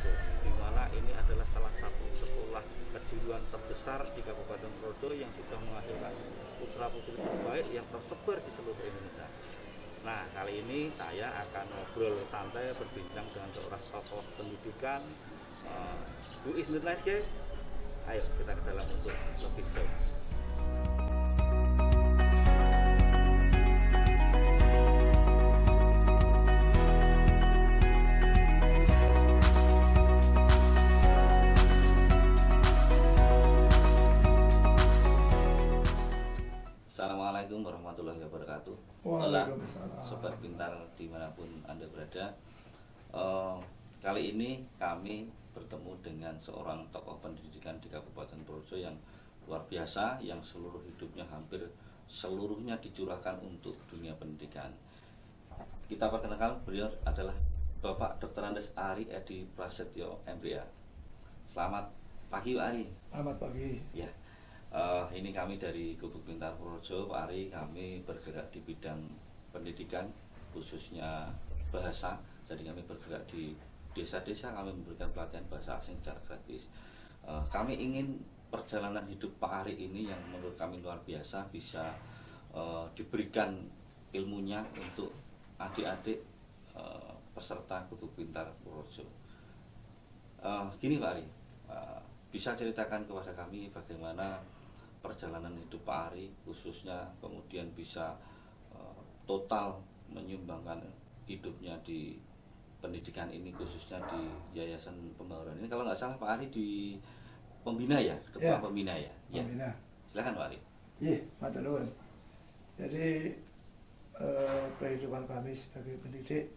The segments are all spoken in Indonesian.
Purworejo, di mana ini adalah salah satu sekolah kejuruan terbesar di Kabupaten Purworejo yang sudah menghasilkan putra-putri terbaik yang tersebar di seluruh Indonesia. Nah, kali ini saya akan ngobrol santai berbincang dengan seorang tokoh pendidikan, Bu Isnur Naske. Ayo kita ke dalam untuk lebih jauh. Assalamualaikum warahmatullahi wabarakatuh. Waalaikumsalam. Sobat pintar dimanapun Anda berada, kali ini kami bertemu dengan seorang tokoh pendidikan di Kabupaten Purworejo yang luar biasa, yang seluruh hidupnya hampir seluruhnya dicurahkan untuk dunia pendidikan. Kita perkenalkan, beliau adalah Bapak Dr. Andes Ari Edi Prasetyo MPA. Selamat pagi Pak Ari. Selamat pagi. Ya. Ini kami dari Gubuk Pintar Purworejo, Pak Ari. Kami bergerak di bidang pendidikan, khususnya bahasa. Jadi kami bergerak di desa-desa, kami memberikan pelatihan bahasa asing secara gratis. Kami ingin perjalanan hidup Pak Ari ini yang menurut kami luar biasa bisa diberikan ilmunya untuk adik-adik peserta Gubuk Pintar Purworejo. Gini Pak Ari, bisa ceritakan kepada kami bagaimana perjalanan hidup Pak Ari, khususnya kemudian bisa total menyumbangkan hidupnya di pendidikan ini, khususnya di Yayasan Pembangunan ini. Kalau nggak salah Pak Ari di pembina ya, ketua pembina ya. Pembina. Silakan Pak Ari. Iya, matur nuwun. Jadi kehidupan kami sebagai pendidik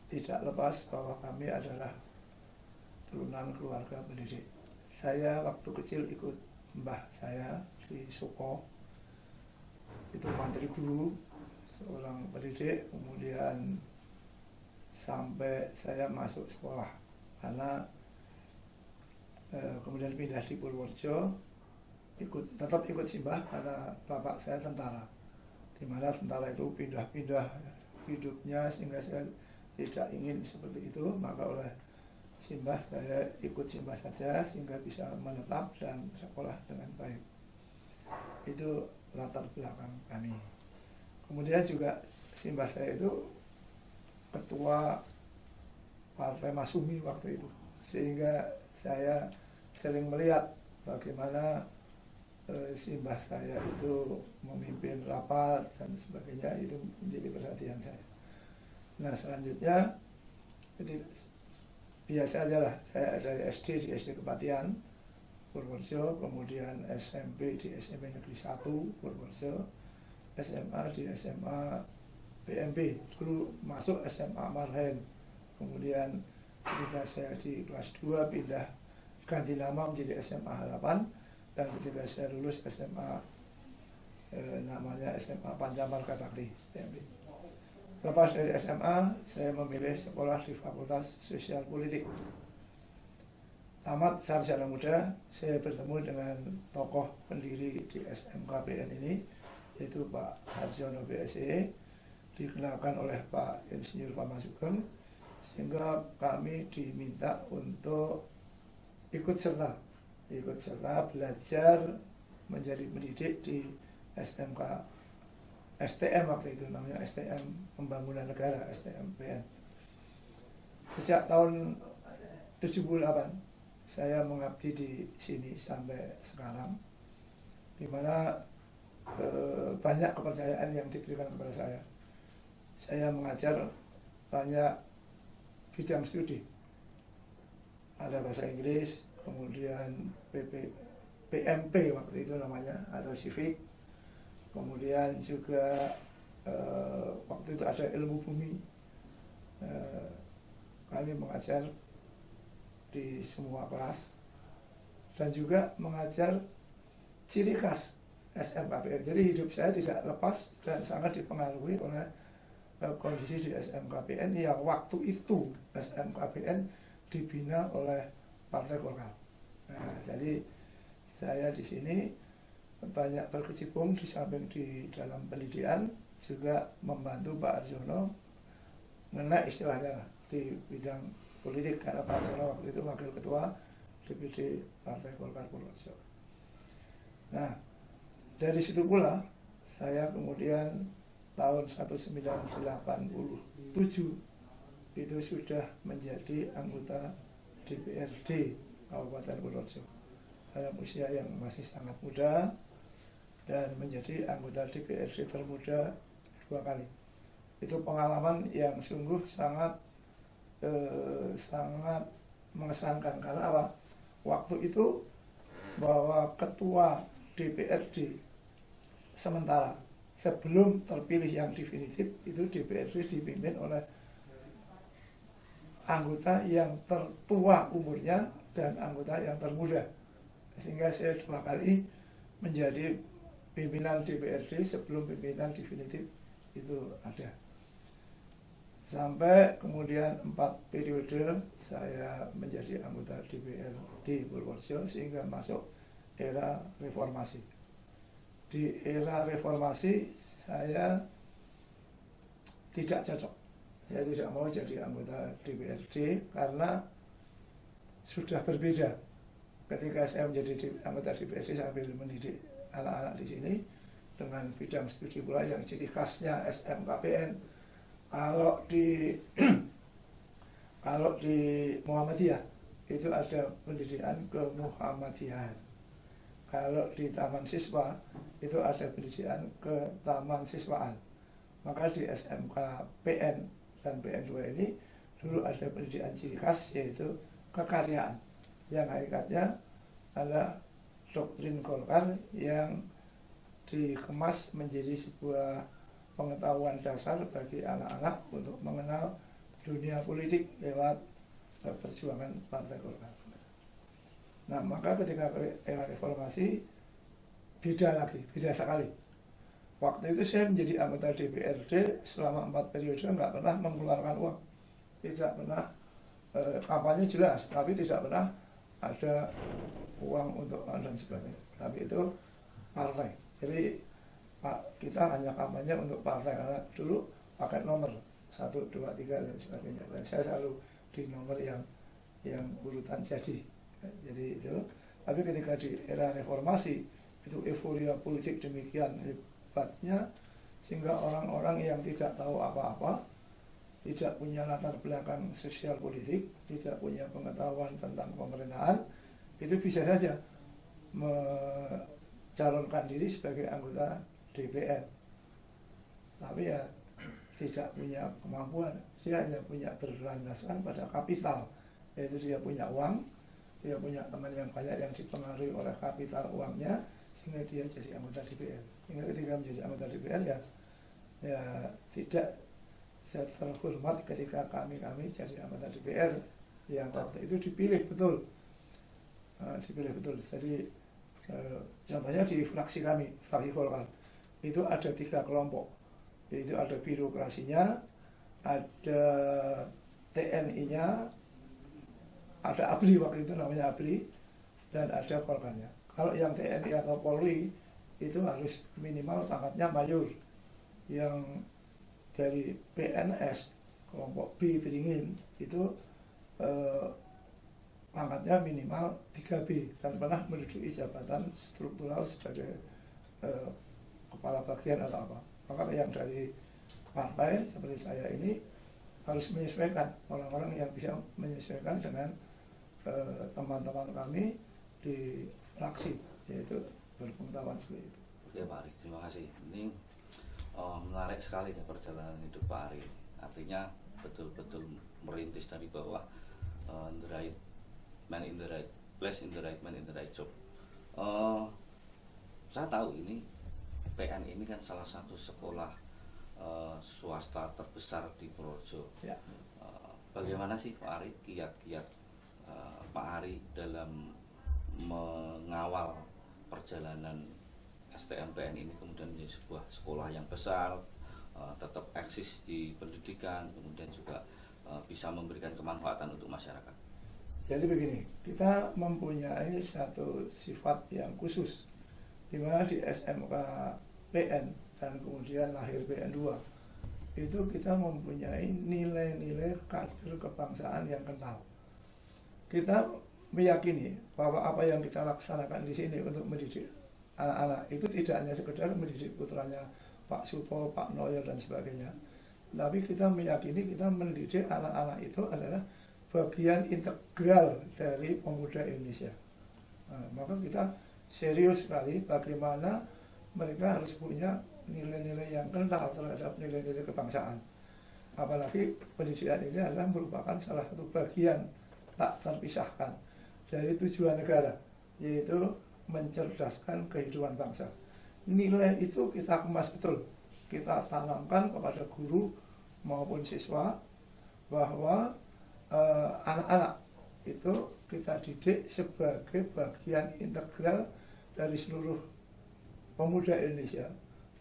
tidak lepas bahwa kami adalah turunan keluarga pendidik. Saya waktu kecil ikut mbah saya di Suko, itu mantri guru, seorang pendidik, kemudian sampai saya masuk sekolah, karena kemudian pindah di Purworejo, tetap ikut simbah karena bapak saya tentara, di mana tentara itu pindah-pindah hidupnya sehingga saya tidak ingin seperti itu, maka oleh simbah saya ikut simbah saja sehingga bisa menetap dan sekolah dengan baik. Itu latar belakang kami. Kemudian juga simbah saya itu ketua Partai Masumi waktu itu, sehingga saya sering melihat bagaimana simbah saya itu memimpin rapat dan sebagainya, itu menjadi perhatian saya. Nah, selanjutnya jadi biasa aja lah, saya dari SD di SD Kepatihan Purworejo, kemudian SMP di SMP Negeri 1 Purworejo, SMA di SMA PMP, dulu masuk SMA Marhen, kemudian ketika saya di kelas 2 pindah ganti nama menjadi SMA Harapan, dan ketika saya lulus SMA namanya SMA Pancamarga Bakti PMP. Lepas dari SMA, saya memilih sekolah di Fakultas Sosial Politik. Tamat sarjana muda, saya bertemu dengan tokoh pendiri di SMKPN ini, yaitu Pak Harjono BSE, dikenalkan oleh Pak Insinyur Pama Sugeng, sehingga kami diminta untuk ikut serta belajar menjadi pendidik di SMK STM waktu itu, namanya STM Pembangunan Negara, STMPN. Sejak tahun 78 saya mengabdi di sini sampai sekarang, di mana banyak kepercayaan yang diberikan kepada saya. Saya mengajar banyak bidang studi. Ada bahasa Inggris, kemudian PMP waktu itu namanya, atau Civic. Kemudian juga waktu itu ada ilmu bumi. Kami mengajar di semua kelas dan juga mengajar ciri khas SMKPN. Jadi hidup saya tidak lepas dan sangat dipengaruhi oleh kondisi di SMKPN yang waktu itu SMKPN dibina oleh Partai Golkar. Nah, jadi saya di sini banyak berkecimpung di samping di dalam pendidikan, juga membantu Pak Arjono mengenai istilahnya di bidang politik karena Pak Sono waktu itu wakil ketua DPD Partai Golkar Purworejo. Nah, dari situ pula saya kemudian tahun 1987 itu sudah menjadi anggota DPRD Kabupaten Purworejo dalam usia yang masih sangat muda, dan menjadi anggota DPRD termuda 2 kali. Itu pengalaman yang sungguh sangat mengesankan. Karena apa? Waktu itu bahwa ketua DPRD sementara sebelum terpilih yang definitif itu DPRD dipimpin oleh anggota yang tertua umurnya dan anggota yang termuda, sehingga saya 2 kali menjadi pimpinan DPRD sebelum pimpinan definitif itu ada. Sampai kemudian 4 periode saya menjadi anggota DPRD Purworejo sehingga masuk era reformasi. Di era reformasi saya tidak cocok. Saya tidak mau jadi anggota DPRD karena sudah berbeda. Ketika saya menjadi anggota DPRD sambil mendidik anak-anak di sini dengan bidang studi pula yang ciri khasnya SMKPN. Kalau di Muhammadiyah itu ada pendidikan ke Muhammadiyahan. Kalau di Taman Siswa itu ada pendidikan ke Taman Siswaan. Maka di SMKPN dan PN2 ini dulu ada pendidikan ciri khas yaitu kekaryaan, yang hakikatnya adalah doktrin Golkar yang dikemas menjadi sebuah pengetahuan dasar bagi anak-anak untuk mengenal dunia politik lewat perjuangan Partai Golkar. Nah, maka ketika era reformasi beda sekali. Waktu itu saya menjadi anggota DPRD selama 4 periode nggak pernah mengeluarkan uang, tidak pernah kampanye jelas, tapi tidak pernah ada uang untuk dan sebagainya. Tapi itu partai. Jadi kita hanya kampanye untuk partai karena dulu pakai nomor 1, 2, 3 dan sebagainya. Dan saya selalu di nomor yang urutan jadi. Jadi itu. Tapi ketika di era reformasi itu euforia politik demikian hebatnya sehingga orang-orang yang tidak tahu apa-apa, tidak punya latar belakang sosial politik, tidak punya pengetahuan tentang pemerintahan, itu bisa saja mencalonkan diri sebagai anggota DPR. Tapi ya tidak punya kemampuan, dia hanya punya berlandaskan pada kapital, yaitu dia punya uang, dia punya teman yang banyak yang dipengaruhi oleh kapital uangnya, sehingga dia jadi anggota DPR. Sehingga ketika menjadi anggota DPR ya tidak terhormat ketika kami jadi anggota DPR yang waktu itu dipilih betul. Jadi contohnya di fraksi kami, fraksi Golkar, itu ada 3 kelompok. Itu ada birokrasinya, ada TNI-nya, ada ABRI waktu itu namanya ABRI, dan ada Golkarnya. Kalau yang TNI atau Polri itu harus minimal pangkatnya mayor. Yang dari PNS kelompok B Beringin itu pangkatnya minimal 3B dan pernah menduduki jabatan struktural sebagai kepala bagian atau apa. Maka yang dari partai seperti saya ini harus menyesuaikan, orang-orang yang bisa menyesuaikan dengan teman-teman kami di fraksi, yaitu berpengetahuan seperti itu. Oke Pak Ari, terima kasih. Ini menarik sekali ya perjalanan hidup Pak Ari. Artinya betul-betul merintis dari bawah, the right man in the right place, in the right man in the right job. Saya tahu ini PN ini kan salah satu sekolah swasta terbesar di Purworejo. Ya. Bagaimana sih Pak Ari kiat-kiat Pak Ari dalam mengawal perjalanan STMPN ini kemudian menjadi sebuah sekolah yang besar, tetap eksis di pendidikan, kemudian juga bisa memberikan kemanfaatan untuk masyarakat? Jadi begini, kita mempunyai satu sifat yang khusus, di mana di SMK PN dan kemudian lahir PN2 itu kita mempunyai nilai-nilai kader kebangsaan yang kental. Kita meyakini bahwa apa yang kita laksanakan di sini untuk mendidik anak-anak itu tidak hanya sekedar mendidik putranya Pak Suto, Pak Noyo dan sebagainya, tapi kita meyakini kita mendidik anak-anak itu adalah bagian integral dari pemuda Indonesia. Nah, maka kita serius sekali bagaimana mereka harus punya nilai-nilai yang kental terhadap nilai-nilai kebangsaan. Apalagi pendidikan ini adalah merupakan salah satu bagian tak terpisahkan dari tujuan negara, yaitu mencerdaskan kehidupan bangsa. Nilai itu kita kemas betul, kita tanamkan kepada guru maupun siswa bahwa anak-anak itu kita didik sebagai bagian integral dari seluruh pemuda Indonesia,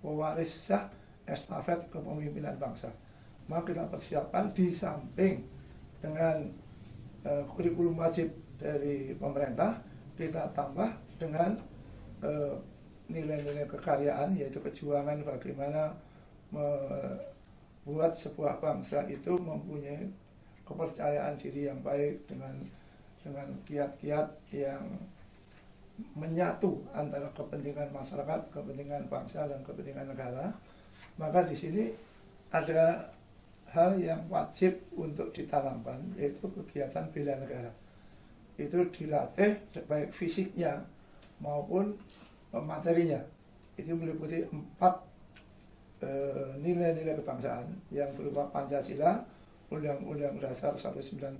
pewaris sah estafet kepemimpinan bangsa. Maka kita persiapkan di samping dengan kurikulum wajib dari pemerintah, kita tambah dengan nilai-nilai kekaryaan, yaitu kejuangan bagaimana membuat sebuah bangsa itu mempunyai kepercayaan diri yang baik dengan kiat-kiat yang menyatu antara kepentingan masyarakat, kepentingan bangsa dan kepentingan negara. Maka di sini ada hal yang wajib untuk ditanamkan, yaitu kegiatan bela negara. Itu dilatih baik fisiknya maupun materinya. Itu meliputi 4 nilai-nilai kebangsaan yang berupa Pancasila, Undang-Undang Dasar 1945,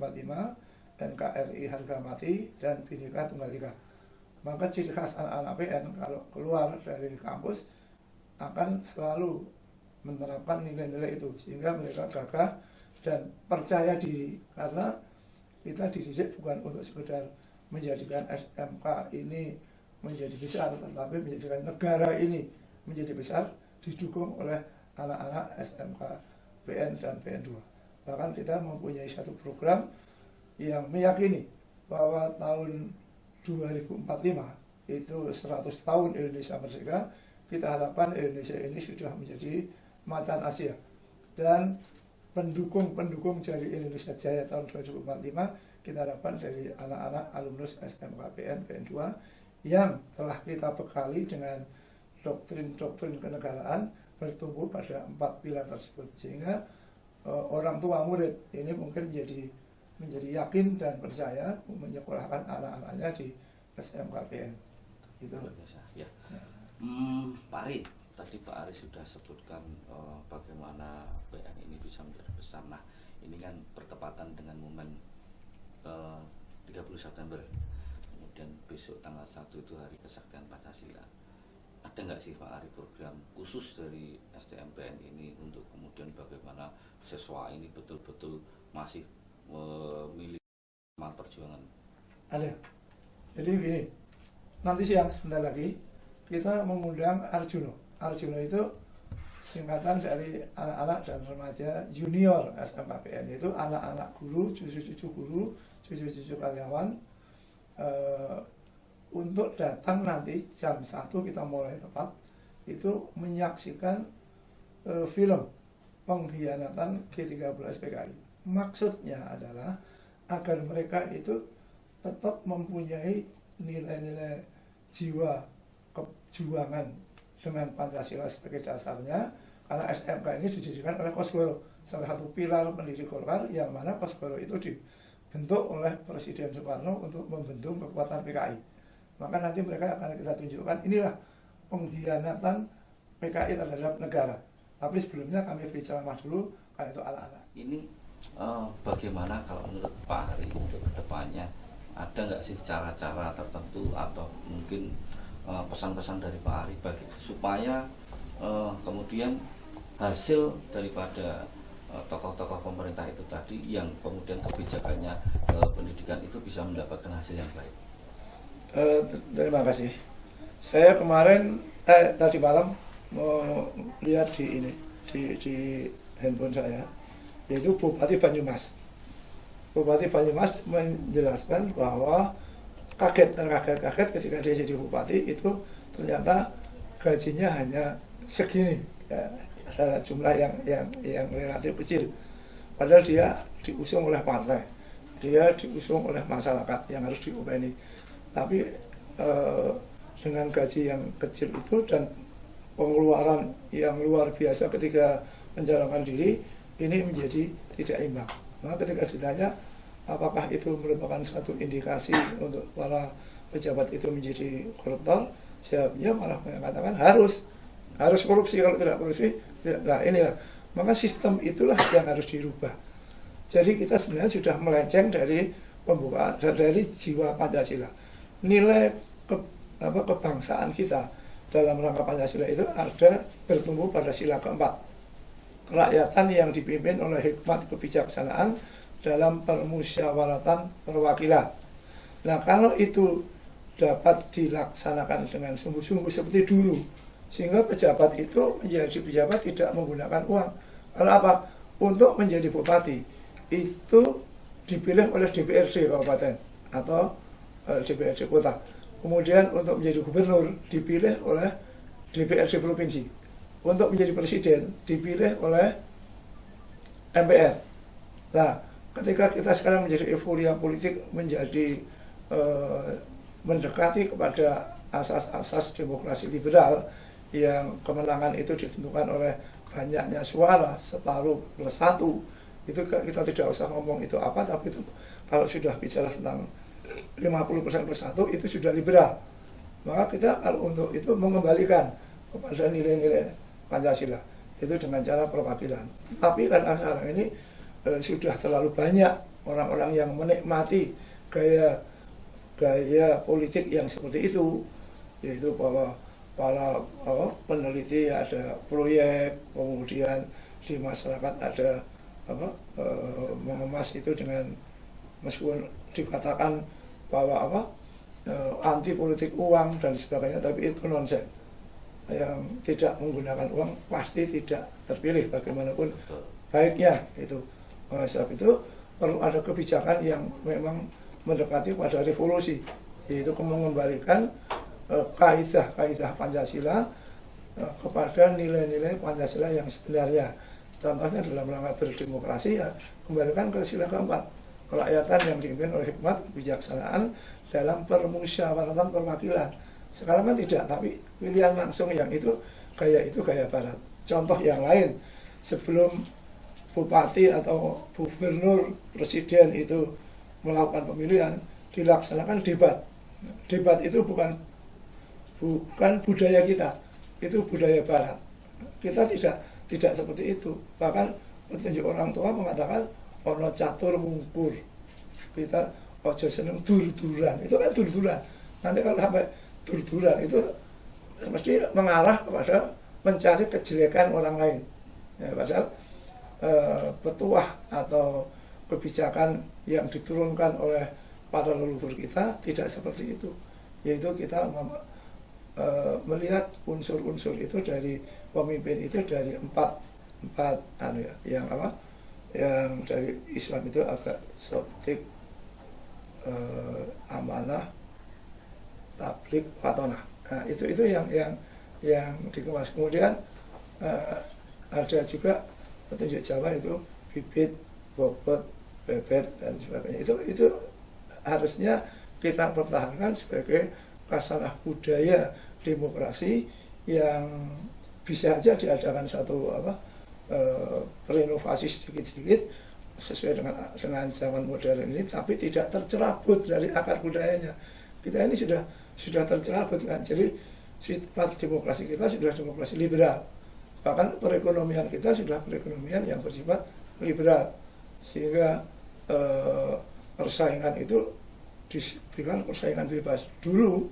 NKRI harga mati, dan Bhinneka Tunggal Ika. Maka ciri khas anak-anak PN kalau keluar dari kampus akan selalu menerapkan nilai-nilai itu, sehingga mereka gagah dan percaya diri, karena kita dididik bukan untuk sekedar menjadikan SMK ini menjadi besar, tetapi menjadikan negara ini menjadi besar, didukung oleh anak-anak SMK PN dan PN2. Bahkan kita mempunyai satu program yang meyakini bahwa tahun 2045 itu 100 tahun Indonesia merdeka, kita harapkan Indonesia ini sudah menjadi macan Asia, dan pendukung dari Indonesia Jaya tahun 2045 kita harapkan dari anak-anak alumnus SMK PN, PN2 yang telah kita bekali dengan doktrin-doktrin kenegaraan bertumbuh pada 4 pilar tersebut, sehingga orang tua murid ini mungkin menjadi yakin dan percaya menyekolahkan anak-anaknya di SMKPN. Gitu. Ya. Pak Ari, tadi Pak Ari sudah sebutkan bagaimana PN ini bisa menjadi besar. Nah, ini kan bertepatan dengan momen 30 September, kemudian besok tanggal 1 itu Hari Kesaktian Pancasila. Ada nggak sih Pak Ari program khusus dari STMPN ini untuk kemudian bagaimana siswa ini betul-betul masih memiliki semangat perjuangan? Ada. Jadi begini, nanti siang sebentar lagi kita mengundang Arjuno. Arjuno itu singkatan dari anak-anak dan remaja junior SMKPN, yaitu anak-anak guru, cucu-cucu guru, cucu-cucu karyawan, untuk datang nanti jam 1 kita mulai tepat, itu menyaksikan film pengkhianatan G30 PKI. Maksudnya adalah agar mereka itu tetap mempunyai nilai-nilai jiwa kejuangan dengan Pancasila sebagai dasarnya, karena SMK ini didirikan oleh Kosgoro, salah satu pilar pendiri Golkar, yang mana Kosgoro itu dibentuk oleh Presiden Soekarno untuk membentuk kekuatan PKI. Maka nanti mereka akan kita tunjukkan inilah pengkhianatan PKI terhadap negara. Tapi sebelumnya kami beri ceramah dulu, karena itu anak-anak. Ini bagaimana kalau menurut Pak Ari untuk kedepannya, ada nggak sih cara-cara tertentu atau mungkin pesan-pesan dari Pak Ari bagi supaya kemudian hasil daripada tokoh-tokoh pemerintah itu tadi yang kemudian kebijakannya pendidikan itu bisa mendapatkan hasil yang baik? Terima kasih. Saya kemarin tadi malam mau lihat di handphone saya, yaitu Bupati Banyumas. Bupati Banyumas menjelaskan bahwa kaget ketika dia jadi bupati, itu ternyata gajinya hanya segini, ya, adalah jumlah yang relatif kecil. Padahal dia diusung oleh partai, dia diusung oleh masyarakat yang harus diopeni. Tapi dengan gaji yang kecil itu dan pengeluaran yang luar biasa ketika mencalonkan diri, ini menjadi tidak imbang. Maka ketika ditanya apakah itu merupakan satu indikasi untuk para pejabat itu menjadi koruptor, jawabnya malah mengatakan harus korupsi. Kalau tidak korupsi, nah inilah. Maka sistem itulah yang harus dirubah. Jadi kita sebenarnya sudah melenceng dari pembukaan, dari jiwa Pancasila. Nilai kebangsaan kita dalam rangka Pancasila itu ada bertumbuh pada sila keempat. Kerakyatan yang dipimpin oleh hikmat kebijaksanaan dalam permusyawaratan perwakilan. Nah, kalau itu dapat dilaksanakan dengan sungguh-sungguh seperti dulu, sehingga pejabat itu menjadi pejabat tidak menggunakan uang. Karena apa? Untuk menjadi bupati itu dipilih oleh DPRD kabupaten atau DPRD kota. Kemudian untuk menjadi gubernur dipilih oleh DPRD provinsi. Untuk menjadi presiden dipilih oleh MPR. Nah, ketika kita sekarang menjadi euforia politik, menjadi mendekati kepada asas-asas demokrasi liberal yang kemenangan itu ditentukan oleh banyaknya suara, 1/1, itu kita tidak usah ngomong itu apa, tapi itu kalau sudah bicara tentang 50%+1 itu sudah liberal. Maka kita kalau untuk itu mengembalikan kepada nilai-nilai Pancasila itu dengan cara perwakilan. Tapi karena sekarang ini sudah terlalu banyak orang-orang yang menikmati gaya politik yang seperti itu, yaitu bahwa para peneliti ada proyek, kemudian di masyarakat ada mengemas itu dengan, meskipun dikatakan bahwa anti politik uang dan sebagainya, tapi itu nonsen. Yang tidak menggunakan uang pasti tidak terpilih bagaimanapun baiknya itu. Sebab itu perlu ada kebijakan yang memang mendekati pada revolusi, yaitu mengembalikan kaidah-kaidah Pancasila kepada nilai-nilai Pancasila yang sebenarnya. Contohnya dalam rangka berdemokrasi, ya kembalikan ke sila keempat, kerakyatan yang dipimpin oleh hikmat kebijaksanaan dalam permusyawaratan perwakilan. Sekarang kan tidak, tapi pilihan langsung yang itu gaya barat. Contoh yang lain, sebelum bupati atau gubernur, presiden itu melakukan pemilihan, dilaksanakan debat. Debat itu bukan budaya kita, itu budaya barat. Kita tidak seperti itu. Bahkan petunjuk orang tua mengatakan ono catur mungkur. Kita ojo seneng dur-duran. Itu kan dur-duran. Nanti kalau sampai dur-duran itu mesti mengarah kepada mencari kejelekan orang lain. Ya, padahal petuah atau kebijakan yang diturunkan oleh para leluhur kita tidak seperti itu. Yaitu kita melihat unsur-unsur itu dari pemimpin itu dari empat yang dari Islam itu agak sotik, amanah, tablik, fatonah. Nah, itu yang dikemas. Kemudian ada juga petunjuk Jawa itu bibit, bobot, bebet dan sebagainya. Itu harusnya kita pertahankan sebagai kasanah budaya demokrasi yang bisa aja diadakan satu renovasi sedikit-sedikit sesuai dengan zaman modern ini, tapi tidak tercerabut dari akar budayanya. Kita ini sudah tercerabut kan. Jadi sifat demokrasi kita sudah demokrasi liberal. Bahkan perekonomian kita sudah perekonomian yang bersifat liberal, sehingga persaingan itu diberikan persaingan bebas. Dulu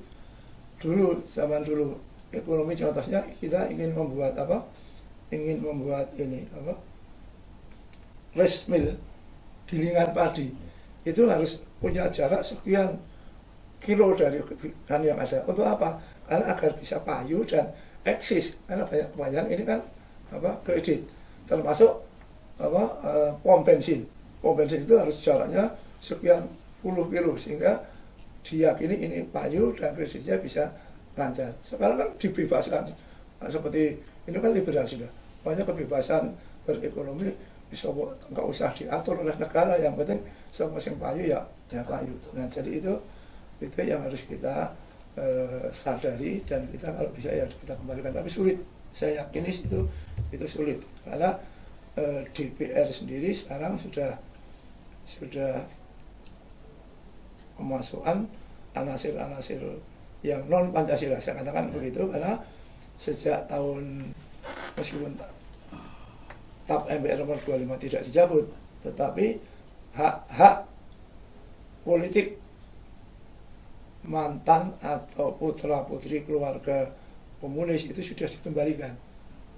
zaman dulu ekonomi, contohnya kita ingin membuat rice mill, gilingan padi, itu harus punya jarak sekian kilo dari kan yang ada. Untuk apa? Karena agar bisa payu dan eksis. Karena banyak kebanyakan ini kan kredit, termasuk pom bensin. Pom bensin itu harus jaraknya sekian puluh kilo, sehingga diyakini ini payu dan kreditnya bisa lancar. Sekarang kan dibebaskan, seperti ini kan liberal sudah. banyak kebebasan berekonomi bisa nggak usah diatur oleh negara, yang penting semua sing payu ya payu. Nah jadi itu yang harus kita sadari, dan kita kalau bisa ya kita kembalikan, tapi sulit. Saya yakin itu sulit karena DPR sendiri sekarang sudah kemasukan anasir-anasir yang non Pancasila, saya katakan begitu, karena sejak tahun, meskipun TAP MPR nomor 25 tidak dicabut, tetapi hak politik mantan atau putra putri keluarga komunis itu sudah dikembalikan,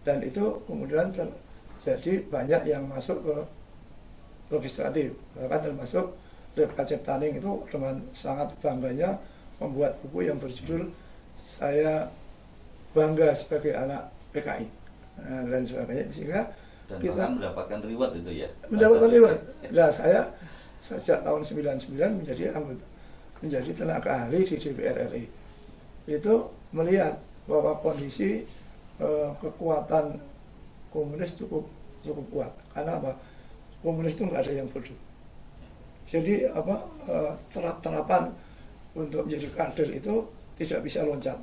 dan itu kemudian terjadi banyak yang masuk ke legislatif, bahkan termasuk Kacep Taning itu dengan sangat bangganya membuat buku yang berjudul Saya Bangga Sebagai Anak PKI, dan sebagainya, sehingga dan kita mendapatkan reward itu ya. Mendapatkan reward. Nah, saya sejak tahun 99 menjadi tenaga ahli di DPR RI. Itu melihat bahwa kondisi kekuatan komunis cukup kuat. Karena apa? Komunis itu nggak ada yang bodoh. Jadi terapan untuk menjadi kader itu tidak bisa loncat.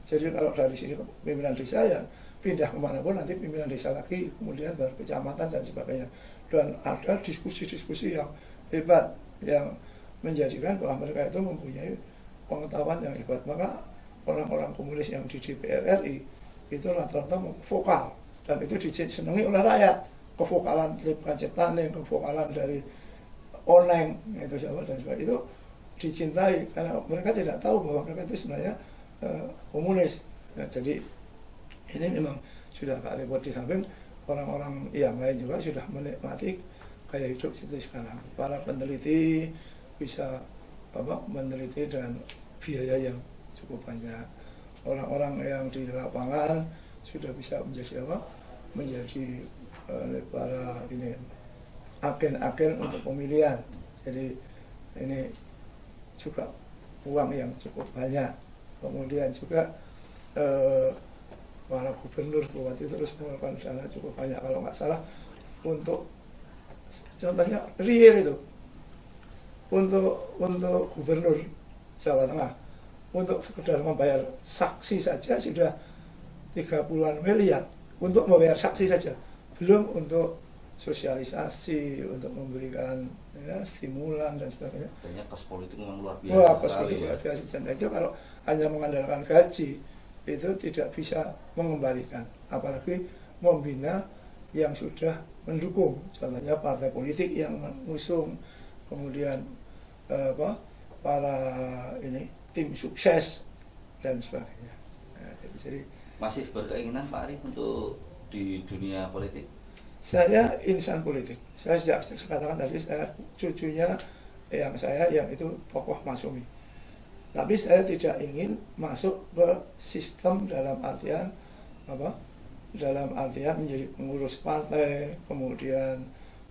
Jadi kalau dari sini ke pimpinan desa ya pindah kemanapun, nanti pimpinan desa lagi, kemudian baru kecamatan dan sebagainya. Dan ada diskusi-diskusi yang hebat yang menjadikan bahwa mereka itu mempunyai pengetahuan yang hebat. Maka orang-orang komunis yang di DPR RI itu rata-rata vokal, dan itu disenangi oleh rakyat. Kevokalan Kacep Taning, kevokalan dari Oneng itu siapa dan sebagainya, itu dicintai karena mereka tidak tahu bahwa mereka itu sebenarnya komunis. Nah, jadi ini memang sudah gak repot, di samping orang-orang yang lain juga sudah menikmati gaya hidup seperti sekarang. Para peneliti bisa meneliti dengan biaya yang cukup banyak. Orang-orang yang di lapangan sudah bisa menjadi para agen-agen untuk pemilihan. Jadi ini juga uang yang cukup banyak. Kemudian juga para gubernur waktu itu terus mengeluarkan dana cukup banyak, kalau nggak salah untuk contohnya real itu untuk gubernur Jawa Tengah untuk sekedar membayar saksi saja sudah 30-an miliar untuk membayar saksi saja, belum untuk sosialisasi, untuk memberikan stimulan dan sebagainya. Artinya kos politik memang luar biasa. Wah, kos politik luar biasa. Dan itu kalau hanya mengandalkan gaji itu tidak bisa mengembalikan, apalagi membina yang sudah mendukung, contohnya partai politik yang mengusung, kemudian para tim sukses dan sebagainya. Nah, jadi masih berkeinginan Pak Ari untuk di dunia politik? Saya insan politik. Saya sejak katakan tadi, saya cucunya yang itu tokoh Masumi. Tapi saya tidak ingin masuk ke sistem dalam artian menjadi pengurus partai, kemudian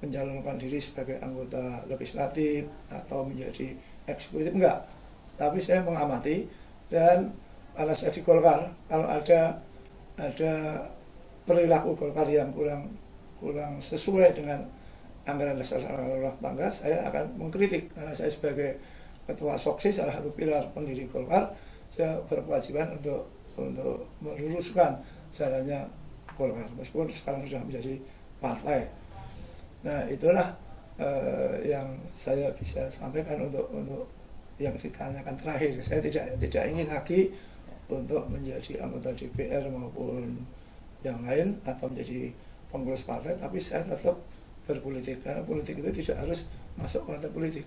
mencalonkan diri sebagai anggota legislatif atau menjadi eksekutif, enggak. Tapi saya mengamati, dan karena saya di Golkar, kalau ada perilaku Golkar yang kurang sesuai dengan anggaran dasar rumah tangga, saya akan mengkritik. Karena saya sebagai Ketua Soksi, salah satu pilar pendiri Golkar, saya berkewajiban untuk meluruskan jalannya Golkar, meskipun sekarang sudah menjadi partai. Nah, itulah yang saya bisa sampaikan untuk yang ditanyakan terakhir. Saya tidak ingin lagi untuk menjadi anggota DPR maupun yang lain atau menjadi pengurus partai, tapi saya tetap berpolitik, karena politik itu tidak harus masuk partai politik.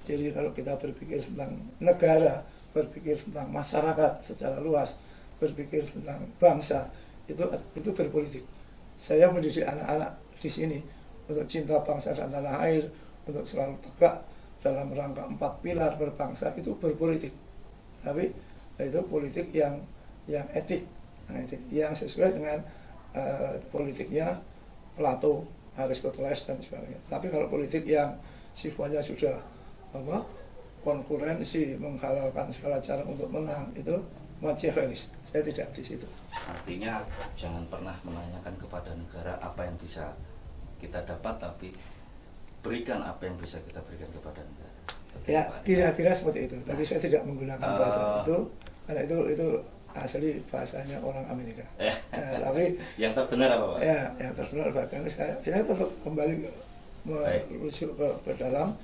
Jadi kalau kita berpikir tentang negara, berpikir tentang masyarakat secara luas, berpikir tentang bangsa, itu berpolitik. Saya mendidik anak-anak di sini untuk cinta bangsa dan tanah air, untuk selalu tegak dalam rangka 4 pilar berbangsa, itu berpolitik. Tapi itu politik yang etik, yang sesuai dengan politiknya Plato, Aristoteles dan sebagainya. Tapi kalau politik yang sifatnya sudah konkurensi, menghalalkan segala cara untuk menang, itu Machiavellis. Saya tidak di situ. Artinya jangan pernah menanyakan kepada negara apa yang bisa kita dapat, tapi berikan apa yang bisa kita berikan kepada negara. Ya, kira-kira seperti itu. Tapi saya tidak menggunakan bahasa itu, karena itu asli bahasanya orang Amerika. Tapi yang terbenar apa Pak? Ya, yang terbenar bahkan saya tetap kembali merujuk ke dalam,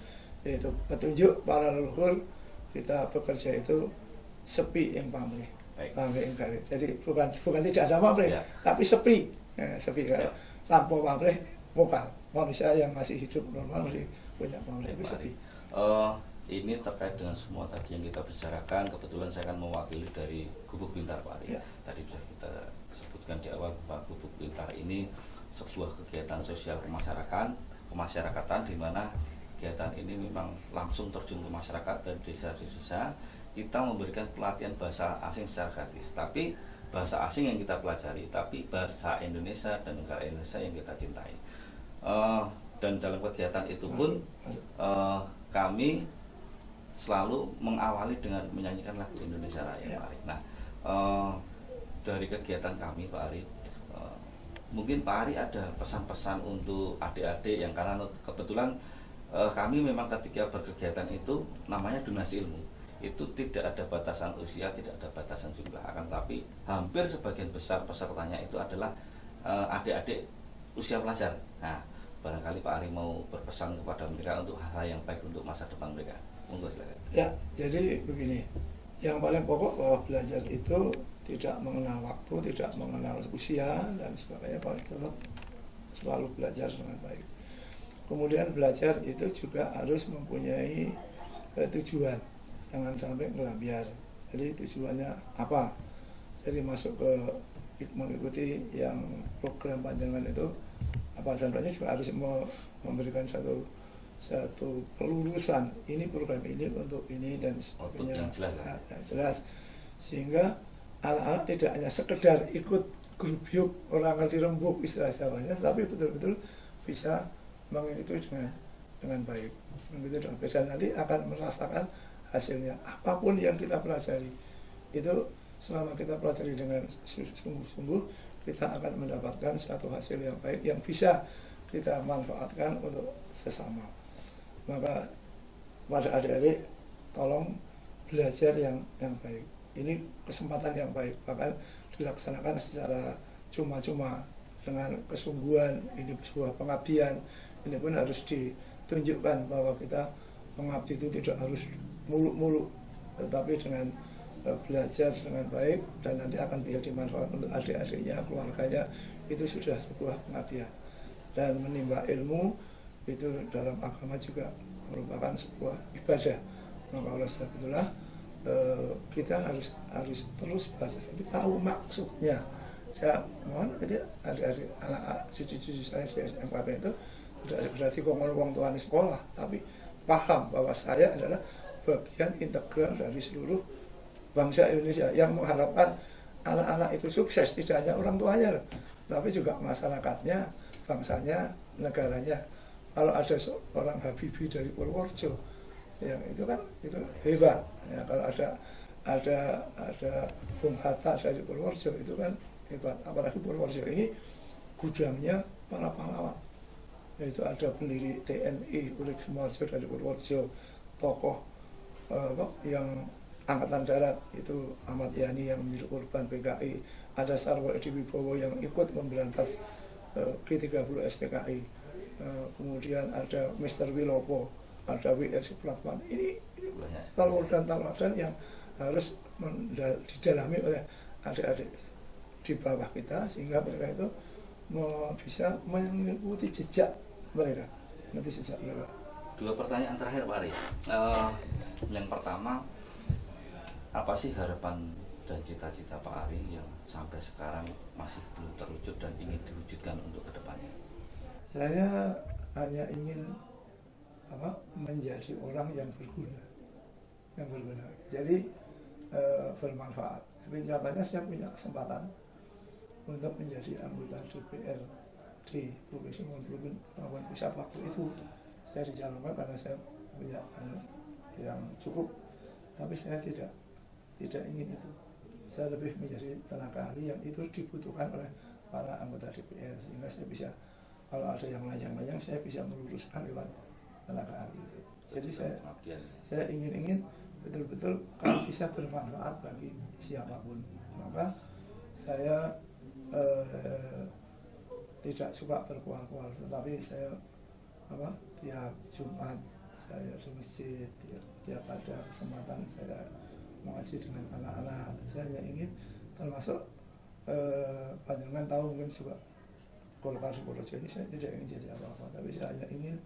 yaitu petunjuk para leluhur kita bekerja itu sepi yang pamrih, pamrih yang karib. Jadi bukan tidak ada pamrih, ya, tapi sepi, sepi kan. Ya. Tanpa pamrih, vokal. Manusia yang masih hidup normal masih punya pamrih, tapi sepi. Ini terkait dengan semua tadi yang kita bicarakan. Kebetulan saya akan mewakili dari Gubuk Pintar Pak Ari. Ya. Tadi sudah kita sebutkan di awal bahwa Gubuk Pintar ini sebuah kegiatan sosial kemasyarakatan di mana kegiatan ini memang langsung terjun ke masyarakat dan desa-desa. Kita memberikan pelatihan bahasa asing secara gratis, tapi bahasa asing yang kita pelajari, tapi bahasa Indonesia dan negara Indonesia yang kita cintai. Dan dalam kegiatan itu pun kami selalu mengawali dengan menyanyikan lagu Indonesia Raya, Pak Ari. Nah, dari kegiatan kami, Pak Ari, mungkin Pak Ari ada pesan-pesan untuk adik-adik yang, karena kebetulan kami memang ketika berkegiatan itu namanya donasi ilmu. Itu tidak ada batasan usia, tidak ada batasan jumlah, akan tapi hampir sebagian besar pesertanya itu adalah adik-adik usia pelajar. Nah, barangkali Pak Ari mau berpesan kepada mereka untuk hal-hal yang baik untuk masa depan mereka. Monggo silakan. Ya, jadi begini, yang paling pokok bahwa belajar itu tidak mengenal waktu, tidak mengenal usia dan sebagainya, tetap selalu belajar dengan baik. Kemudian belajar itu juga harus mempunyai tujuan, jangan sampai ngelambiar. Jadi tujuannya apa? Jadi masuk ke mengikuti yang program panjangan itu, apa contohnya juga harus memberikan satu pelurusan, ini program ini untuk ini dan sebagainya, yang jelas, sehingga anak-anak tidak hanya sekedar ikut grup yuk orang ngerti rembuk istilah Jawanya, tapi betul-betul bisa mengikuti dengan baik, mengikuti dengan baik, dan nanti akan merasakan hasilnya. Apapun yang kita pelajari itu, selama kita pelajari dengan sungguh-sungguh, kita akan mendapatkan satu hasil yang baik yang bisa kita manfaatkan untuk sesama. Maka pada adik-adik, tolong belajar yang baik. Ini kesempatan yang baik, bahkan dilaksanakan secara cuma-cuma dengan kesungguhan. Ini sebuah pengabdian. Ini pun harus ditunjukkan bahwa kita mengabdi itu tidak harus muluk-muluk, tetapi dengan belajar dengan baik dan nanti akan bisa dimanfaatkan untuk adik-adiknya, keluarganya. Itu sudah sebuah pengabdian. Dan menimba ilmu itu dalam agama juga merupakan sebuah ibadah. Maka oleh sebab itulah kita harus terus belajar, tapi tahu maksudnya. Saya mohon adik-adik, anak cucu-cucu saya di SMKP itu tidak berarti ngomong tuan di sekolah, tapi paham bahwa saya adalah bagian integral dari seluruh bangsa Indonesia yang mengharapkan anak-anak itu sukses, tidak hanya orang tuanya, tapi juga masyarakatnya, bangsanya, negaranya. Kalau ada seorang Habibie dari Purworejo, yang itu kan itu hebat. Ya, kalau ada Bung Hatta dari Purworejo, itu kan hebat. Apalagi Purworejo ini gudangnya para pahlawan. Yaitu ada pendiri TNI Urip Sumoharjo dari Purworejo, tokoh yang Angkatan Darat itu Ahmad Yani yang menjadi korban PKI, ada Sarwo Edi Wibowo yang ikut memberantas G30 SPKI. Kemudian ada Mr. Wilopo, ada W.S. Supratman. Ini tauladan yang harus didalami oleh adik-adik di bawah kita, sehingga mereka itu bisa mengikuti jejak mereka. Dua pertanyaan terakhir Pak Ari. Yang pertama, apa sih harapan dan cita-cita Pak Ari yang sampai sekarang masih belum terwujud dan ingin diwujudkan untuk kedepannya? Saya hanya ingin menjadi orang yang berguna, jadi bermanfaat. Tapi nyatanya saya punya kesempatan untuk menjadi anggota DPR di Provinsi Labuan Pusat. Waktu itu saya dicalonkan karena saya punya yang cukup, tapi saya tidak ingin itu. saya lebih menjadi tenaga ahli yang itu dibutuhkan oleh para anggota DPR, sehingga saya bisa kalau ada yang lanjang-lanjang saya bisa meluruskan lewat tenaga ahli itu. Jadi saya ingin betul-betul kalau bisa bermanfaat bagi siapapun, maka saya tidak suka berkual-kual, tetapi saya tiap Jumat saya di masjid, tiap ada kesempatan saya mengaji dengan anak-anak. Saya ingin termasuk panjangan tahu mungkin juga Golkar Purworejo ini saya tidak ingin jadi apa-apa, tapi saya hanya ingin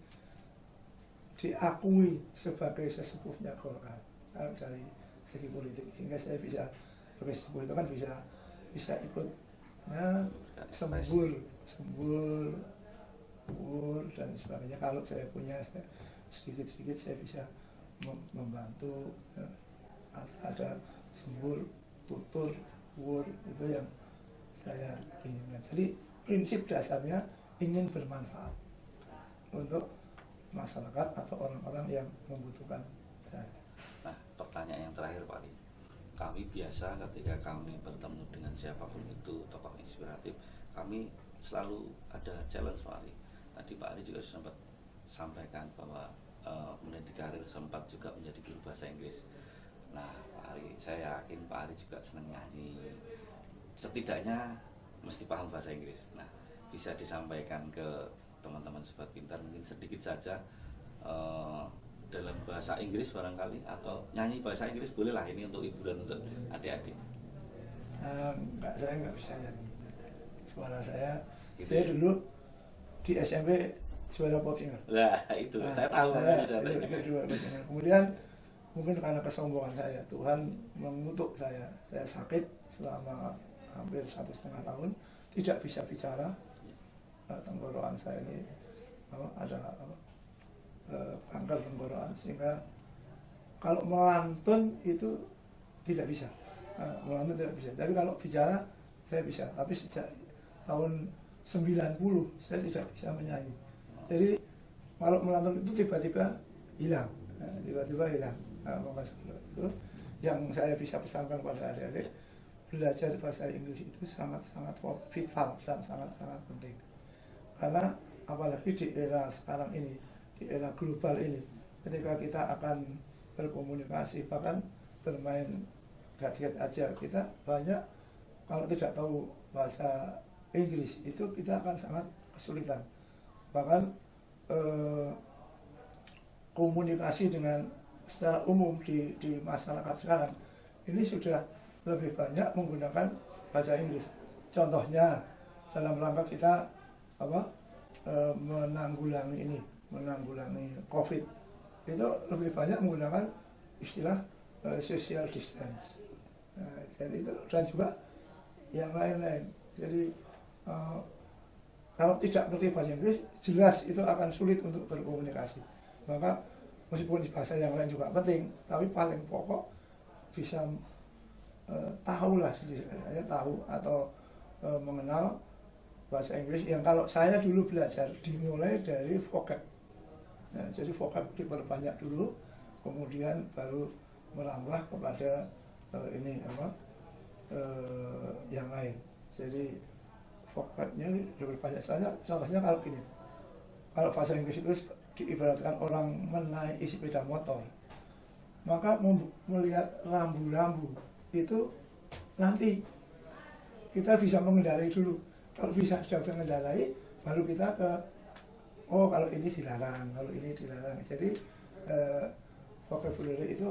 diakui sebagai sesepuhnya Golkar dari segi politik, sehingga saya bisa sebagai sesepuh itu kan bisa ikut sembur dan sebagainya. Kalau saya punya sedikit-sedikit saya bisa membantu, ada sembur, tutur, wur, itu yang saya inginkan. Jadi prinsip dasarnya ingin bermanfaat untuk masyarakat atau orang-orang yang membutuhkan saya. Nah, pertanyaan yang terakhir Pak Ali, kami biasa ketika kami bertemu dengan siapapun itu tokoh inspiratif, kami selalu ada challenge Pak Ali. Tadi Pak Ali juga sempat sampaikan bahwa meniti karir sempat juga menjadi guru bahasa Inggris. Nah Pak Ali, saya yakin Pak Ali juga senang nyanyi, setidaknya mesti paham bahasa Inggris. Nah, bisa disampaikan ke teman-teman Sobat Pintar mungkin sedikit saja dalam bahasa Inggris barangkali, atau nyanyi bahasa Inggris bolehlah, ini untuk hiburan untuk adik-adik. Saya nggak bisa nyanyi. Suara saya, Gitu saya ya? dulu di SMP juara pop singer. Nah itu saya tahu. Itu juara pop singer. Kemudian mungkin karena kesombongan saya, Tuhan mengutuk saya. Saya sakit selama hampir 1,5 tahun, tidak bisa bicara. Tenggorokan saya ini ada kanker tenggorokan, sehingga kalau melantun itu tidak bisa. Melantun tidak bisa. Tapi kalau bicara saya bisa. Tapi sejak tahun 90 saya tidak bisa menyanyi. Jadi kalau melantun itu tiba-tiba hilang. Itu yang saya bisa pesankan pada adik-adik, belajar bahasa Inggris itu sangat-sangat vital dan sangat-sangat penting. Karena apalagi di era sekarang ini, di era global ini, ketika kita akan berkomunikasi, bahkan bermain gadget aja, kita banyak kalau tidak tahu bahasa Inggris itu kita akan sangat kesulitan. Bahkan komunikasi dengan secara umum di masyarakat sekarang ini sudah lebih banyak menggunakan bahasa Inggris. Contohnya dalam rangka kita menanggulangi COVID, itu lebih banyak menggunakan istilah social distance. Jadi itu, dan juga yang lain-lain. Jadi kalau tidak mengerti bahasa Inggris, jelas itu akan sulit untuk berkomunikasi. Maka meskipun bahasa yang lain juga penting, tapi paling pokok bisa tahulah, saya tahu atau mengenal bahasa Inggris yang kalau saya dulu belajar dimulai dari vocab. Nah, jadi vocab diperbanyak dulu, kemudian baru merambah kepada yang lain. Jadi vocabnya lebih banyak saja. Contohnya kalau gini, kalau bahasa Inggris itu diibaratkan orang menaiki sepeda motor, maka melihat rambu-rambu itu nanti kita bisa mengendarai dulu. Kalau bisa sudah mengendarai, baru kita ke kalau ini dilarang, kalau ini dilarang. Jadi vocabulary itu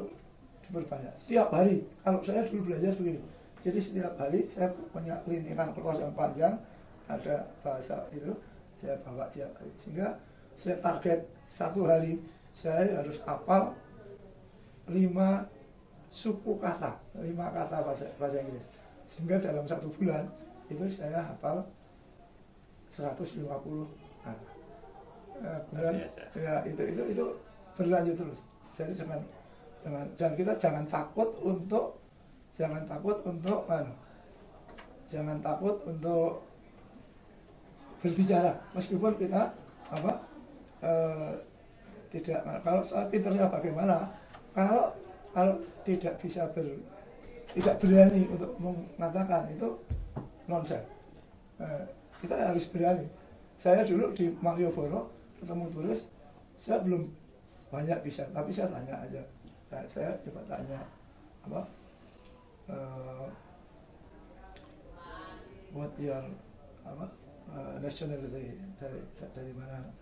diperbanyak. Setiap hari, kalau saya dulu belajar begini. Jadi setiap hari saya punya lintingan kertas yang panjang, ada bahasa itu, saya bawa tiap hari. Sehingga saya target satu hari saya harus hafal 5 suku kata, 5 kata bahasa Inggris. Sehingga dalam 1 bulan itu saya hafal 150 kata. Kemudian ya itu berlanjut terus. Jadi dan kita jangan takut untuk berbicara, meskipun kita tidak. Kalau soal pinternya bagaimana, kalau tidak bisa tidak berani untuk mengatakan itu nonsens. Kita harus berani. Saya dulu di Malioboro ketemu turis, saya belum banyak bisa, tapi saya tanya aja. Saya coba tanya apa, what your apa nationality, dari mana,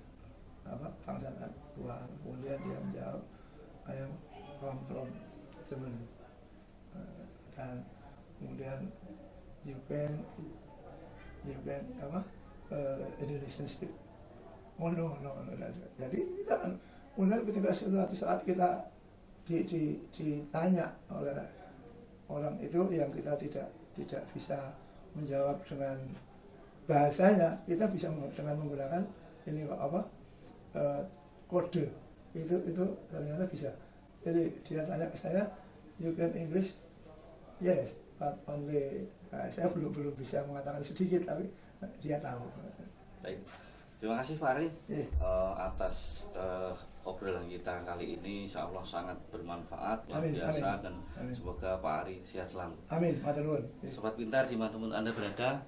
apa bangsa Tuhan. Kemudian dia menjawab, I am from Germany. Dan kemudian you can apa Indonesian speak. Oh no. Jadi kita kan kemudian ketika suatu saat kita ditanya oleh orang itu yang kita tidak bisa menjawab dengan bahasanya, kita bisa dengan menggunakan ini apa kode itu ternyata bisa. Jadi dia tanya ke saya, you can English? Yes, but only saya belum bisa mengatakan sedikit, tapi dia tahu. Baik, terima kasih Pak Ari atas obrolan kita kali ini. Insya Allah sangat bermanfaat, luar biasa, dan semoga Pak Ari sehat selalu. Amin. Matur nuwun. Sobat Pintar dimanapun Anda berada,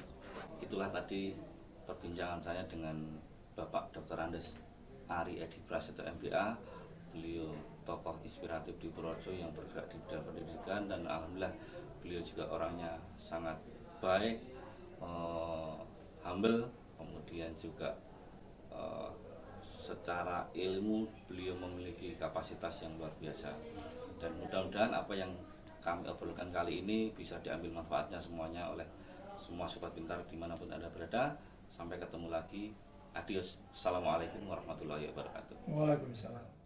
itulah tadi perbincangan saya dengan Bapak Dr. Andes Ari Edi Prasetyo MBA. Beliau tokoh inspiratif di Purworejo yang bergerak di bidang pendidikan, dan alhamdulillah beliau juga orangnya sangat baik, humble, kemudian juga secara ilmu beliau memiliki kapasitas yang luar biasa. Dan mudah-mudahan apa yang kami obrolkan kali ini bisa diambil manfaatnya semuanya oleh semua sobat pintar dimanapun Anda berada. Sampai ketemu lagi. Adios. Assalamualaikum warahmatullahi wabarakatuh. Waalaikumsalam.